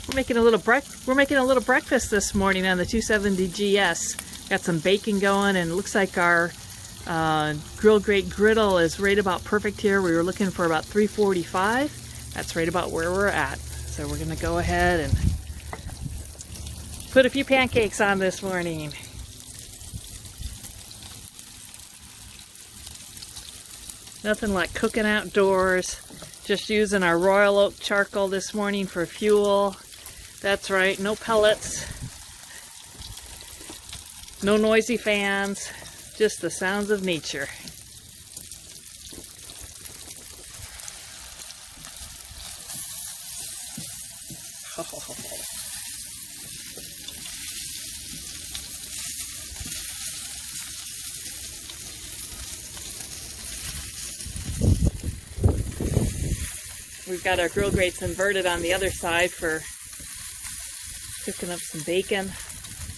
We're making a little breakfast this morning on the 270 GS. Got some bacon going, and it looks like our grill grate griddle is right about perfect here. We were looking for about 345. That's right about where we're at. So we're gonna go ahead and put a few pancakes on this morning. Nothing like cooking outdoors. Just using our royal oak charcoal this morning for fuel. That's right, no pellets, no noisy fans, just the sounds of nature. We've got our grill grates inverted on the other side for cooking up some bacon.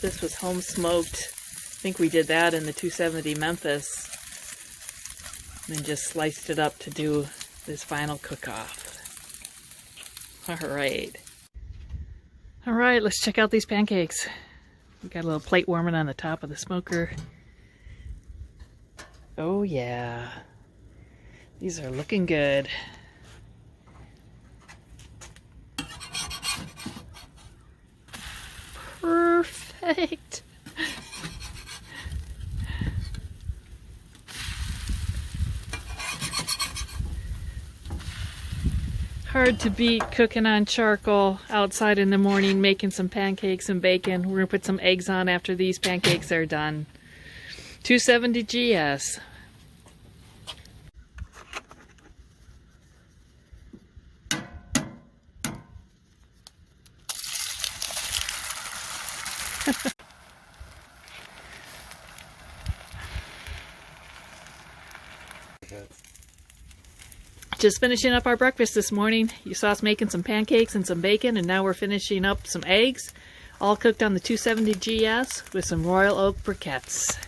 This was home smoked. I think we did that in the 270 Memphis. And then just sliced it up to do this final cook-off. Alright, let's check out these pancakes. We got a little plate warming on the top of the smoker. Oh yeah, these are looking good. Perfect. Hard to beat cooking on charcoal outside in the morning, making some pancakes and bacon. We're gonna put some eggs on after these pancakes are done. 270 GS. Just finishing up our breakfast this morning. You saw us making some pancakes and some bacon, and now we're finishing up some eggs, all cooked on the 270 GS with some royal oak briquettes.